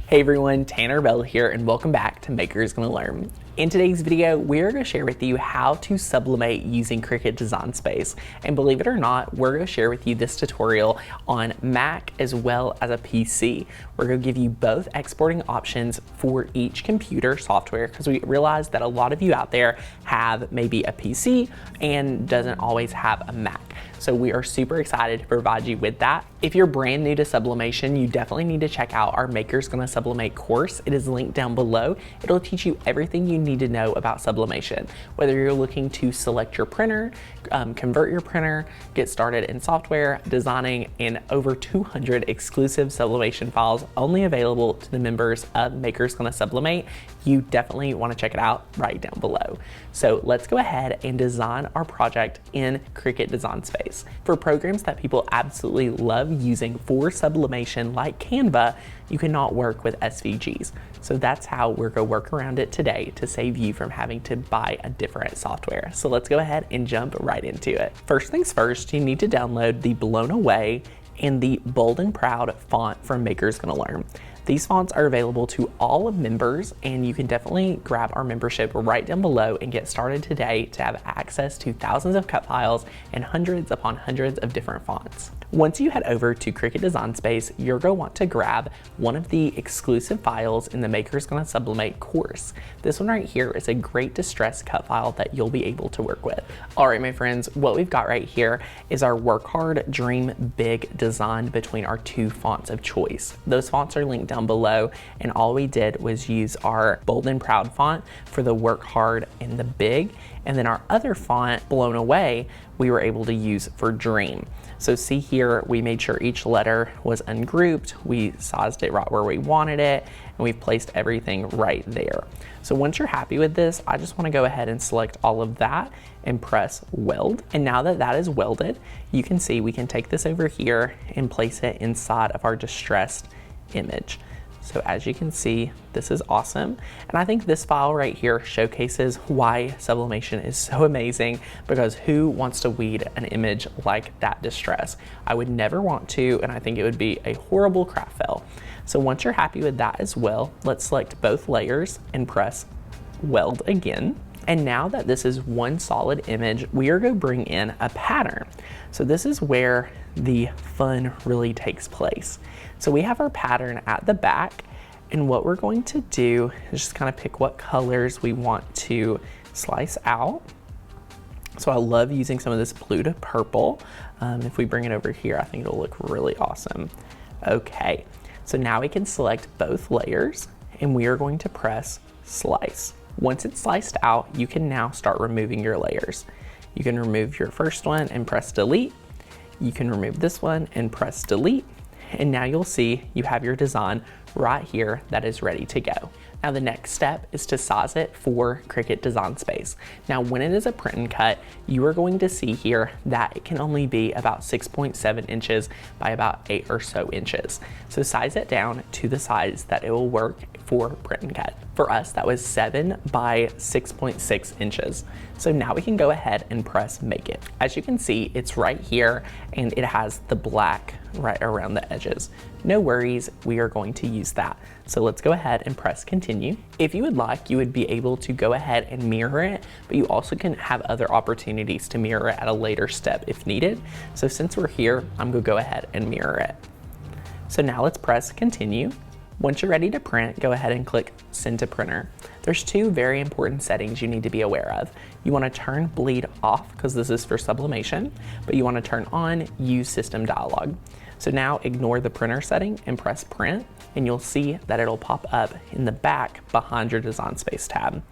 Hey everyone, Tanner Bell here and welcome back to Maker's Gonna Learn. In today's video, we're going to share with you how to sublimate using Cricut Design Space. And believe it or not, we're going to share with you this tutorial on Mac as well as a PC. We're going to give you both exporting options for each computer software because we realize that a lot of you out there have maybe a PC and doesn't always have a Mac. So we are super excited to provide you with that. If you're brand new to sublimation, you definitely need to check out our Maker's Gonna Sublimate course. It is linked down below. It'll teach you everything you need to know about sublimation. Whether you're looking to select your printer, convert your printer, get started in software, designing, and over 200 exclusive sublimation files only available to the members of Maker's Gonna Sublimate, you definitely want to check it out right down below. So let's go ahead and design our project in Cricut Design Space. For programs that people absolutely love using for sublimation like Canva, you cannot work with SVGs. So that's how we're going to work around it today to save you from having to buy a different software. So let's go ahead and jump right into it. First things first, you need to download the Blown Away and the Bold and Proud font from Maker's Gonna Learn. These fonts are available to all of members, and you can definitely grab our membership right down below and get started today to have access to thousands of cut files and hundreds upon hundreds of different fonts. Once you head over to Cricut Design Space, you're going to want to grab one of the exclusive files in the Maker's Gonna Sublimate course. This one right here is a great distress cut file that you'll be able to work with. All right, my friends, what we've got right here is our Work Hard, Dream Big design between our two fonts of choice. Those fonts are linked down below, and all we did was use our Bold and Proud font for the Work Hard and the Big, and then our other font, Blown Away, we were able to use for Dream. So see here, we made sure each letter was ungrouped, we sized it right where we wanted it, and we've placed everything right there. So once you're happy with this, I just want to go ahead and select all of that and press weld. And now that that is welded, you can see we can take this over here and place it inside of our distressed image. So as you can see, this is awesome. And I think this file right here showcases why sublimation is so amazing, because who wants to weed an image like that distress? I would never want to, and I think it would be a horrible craft fail. So once you're happy with that as well, let's select both layers and press weld again. And now that this is one solid image, we are going to bring in a pattern. So this is where the fun really takes place. So we have our pattern at the back, and what we're going to do is just kind of pick what colors we want to slice out. So I love using some of this blue to purple. If we bring it over here, I think it'll look really awesome. Okay, so now we can select both layers, and we are going to press slice. Once it's sliced out, you can now start removing your layers. You can remove your first one and press delete. You can remove this one and press delete. And now you'll see you have your design right here that is ready to go. Now the next step is to size it for Cricut Design Space. Now when it is a print and cut, you are going to see here that it can only be about 6.7 inches by about 8 or so inches. So size it down to the size that it will work for print and cut. For us, that was 7 by 6.6 inches. So now we can go ahead and press make it. As you can see, it's right here, and it has the black right around the edges. No worries, we are going to use that. So let's go ahead and press continue. If you would like, you would be able to go ahead and mirror it, but you also can have other opportunities to mirror it at a later step if needed. So since we're here, I'm gonna go ahead and mirror it. So now let's press continue. Once you're ready to print, go ahead and click Send to Printer. There's two very important settings you need to be aware of. You want to turn bleed off, because this is for sublimation, but you want to turn on Use System Dialog. So now ignore the printer setting and press Print, and you'll see that it'll pop up in the back behind your Design Space tab.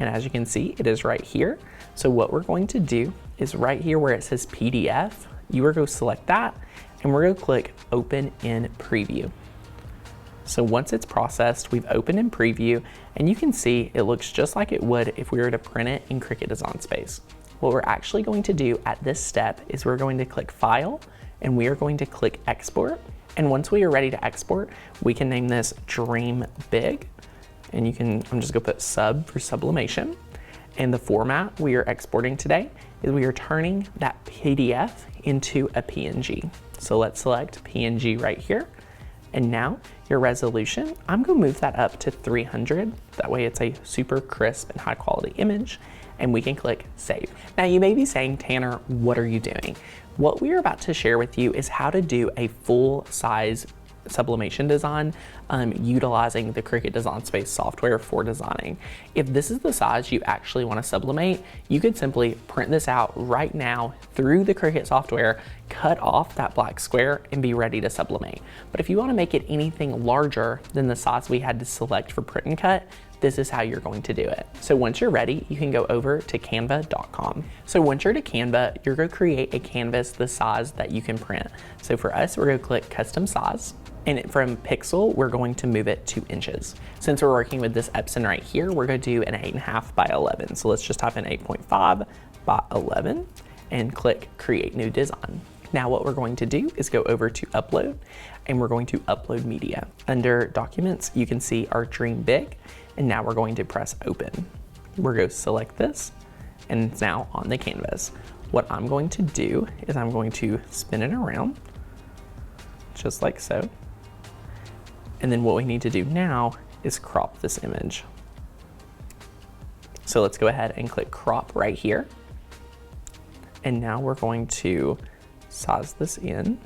And as you can see, it is right here. So what we're going to do is right here where it says PDF, you are going to select that, and we're going to click Open in Preview. So once it's processed, we've opened in preview, and you can see it looks just like it would if we were to print it in Cricut Design Space. What we're actually going to do at this step is we're going to click File, and we are going to click Export. And once we are ready to export, we can name this Dream Big, and I'm just gonna put sub for sublimation. And the format we are exporting today is we are turning that PDF into a PNG. So let's select PNG right here, And now your resolution, I'm gonna move that up to 300. That way it's a super crisp and high quality image, and we can click save. Now you may be saying, Tanner, what are you doing? What we're about to share with you is how to do a full size sublimation design utilizing the Cricut Design Space software for designing. If this is the size you actually want to sublimate, you could simply print this out right now through the Cricut software, cut off that black square, and be ready to sublimate. But if you want to make it anything larger than the size we had to select for print and cut, this is how you're going to do it. So once you're ready, you can go over to canva.com. So once you're to Canva, you're going to create a canvas the size that you can print. So for us, we're going to click custom size. And from pixel, we're going to move it 2 inches. Since we're working with this Epson right here, we're going to do an 8.5 by 11. So let's just type in 8.5 by 11 and click create new design. Now what we're going to do is go over to upload, and we're going to upload media. Under documents, you can see our dream big, and now we're going to press open. We're going to select this, and it's now on the canvas. What I'm going to do is I'm going to spin it around, just like so. And then what we need to do now is crop this image. So let's go ahead and click crop right here. And now we're going to size this in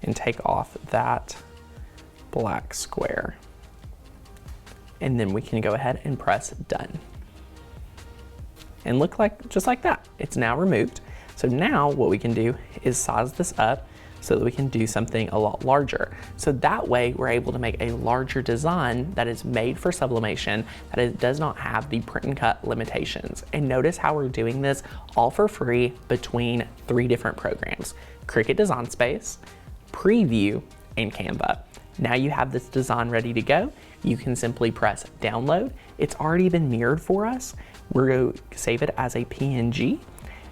and take off that black square. And then we can go ahead and press done. And look like, just like that, it's now removed. So now what we can do is size this up so that we can do something a lot larger. So that way we're able to make a larger design that is made for sublimation, that it does not have the print and cut limitations. And notice how we're doing this all for free between 3 different programs: Cricut Design Space, Preview, and Canva. Now you have this design ready to go. You can simply press download. It's already been mirrored for us. We're going to save it as a PNG,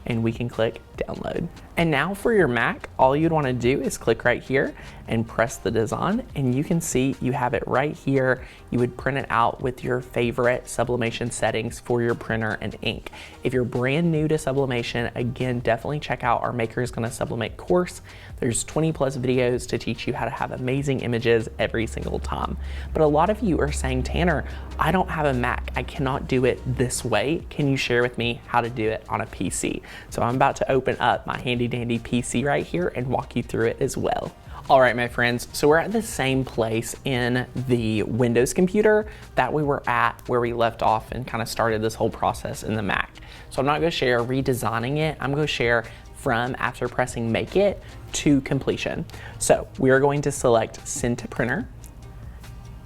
and we can click download. And now for your Mac, all you'd want to do is click right here and press the design, and you can see you have it right here. You would print it out with your favorite sublimation settings for your printer and ink. If you're brand new to sublimation, again, definitely check out our Maker is Gonna Sublimate course. There's 20+ videos to teach you how to have amazing images every single time. But a lot of you are saying, Tanner, I don't have a Mac. I cannot do it this way. Can you share with me how to do it on a PC? So I'm about to open up my handy dandy PC right here and walk you through it as well. All right, my friends, so we're at the same place in the Windows computer that we were at where we left off and kind of started this whole process in the Mac. So I'm not gonna share redesigning it. I'm gonna share from after pressing make it to completion. So we are going to select send to printer.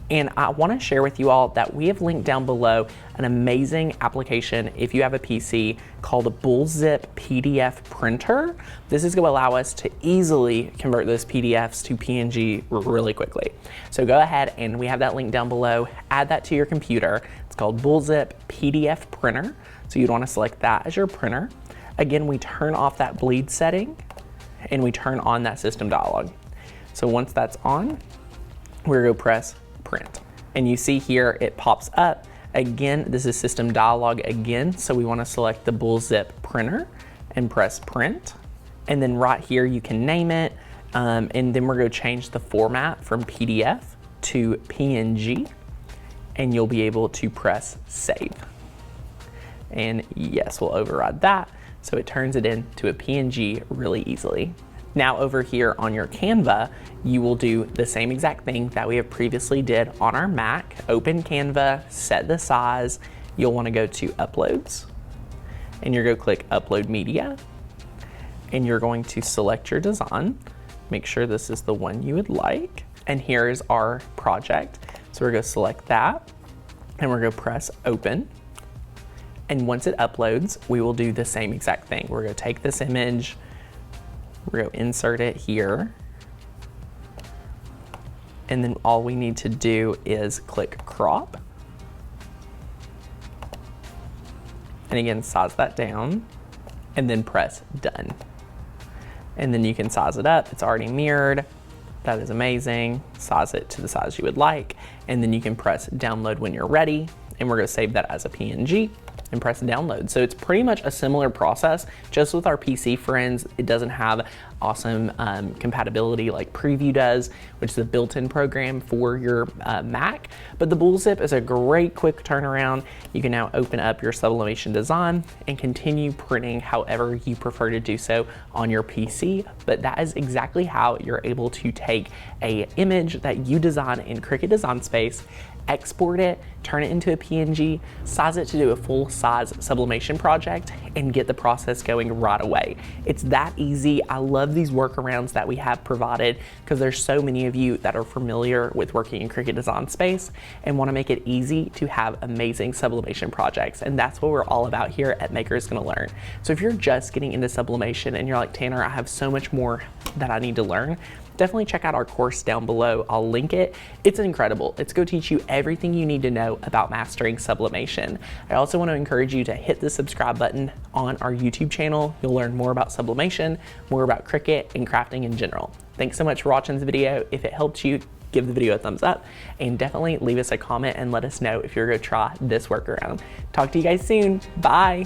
And I want to share with you all that we have linked down below an amazing application if you have a PC called a Bullzip PDF printer. This is going to allow us to easily convert those PDFs to PNG really quickly. So go ahead, and we have that link down below. Add that to your computer. It's called Bullzip PDF printer. So you'd want to select that as your printer. Again, we turn off that bleed setting and we turn on that system dialog. So once that's on, we're going to press print. And you see here it pops up. Again, this is system dialog again, so we want to select the Bullzip printer and press print. And then right here you can name it, and then we're going to change the format from PDF to PNG, and you'll be able to press save. And yes, we'll override that, so it turns it into a PNG really easily. Now over here on your Canva, you will do the same exact thing that we have previously did on our Mac. Open Canva, set the size. You'll want to go to uploads, and you're going to click upload media, and you're going to select your design. Make sure this is the one you would like. And here's our project. So we're going to select that, and we're going to press open. And once it uploads, we will do the same exact thing. We're going to take this image, we're going to insert it here, and then all we need to do is click crop, and again size that down, and then press done. And then you can size it up. It's already mirrored. That is amazing. Size it to the size you would like, and then you can press download when you're ready, and we're going to save that as a PNG. and press download. So it's pretty much a similar process, just with our PC friends. It doesn't have awesome compatibility like Preview does, which is a built-in program for your Mac. But the Bool Zip is a great quick turnaround. You can now open up your Sublimation design and continue printing however you prefer to do so on your PC. But that is exactly how you're able to take an image that you design in Cricut Design Space, export it, turn it into a PNG, size it to do a full-size sublimation project, and get the process going right away. It's that easy. I love these workarounds that we have provided because there's so many of you that are familiar with working in Cricut Design Space and want to make it easy to have amazing sublimation projects. And that's what we're all about here at Makers Gonna Learn. So if you're just getting into sublimation and you're like, Tanner, I have so much more that I need to learn, definitely check out our course down below. I'll link it. It's incredible. It's going to teach you everything you need to know about mastering sublimation. I also want to encourage you to hit the subscribe button on our YouTube channel. You'll learn more about sublimation, more about Cricut, and crafting in general. Thanks so much for watching this video. If it helped you, give the video a thumbs up, and definitely leave us a comment and let us know if you're going to try this workaround. Talk to you guys soon. Bye.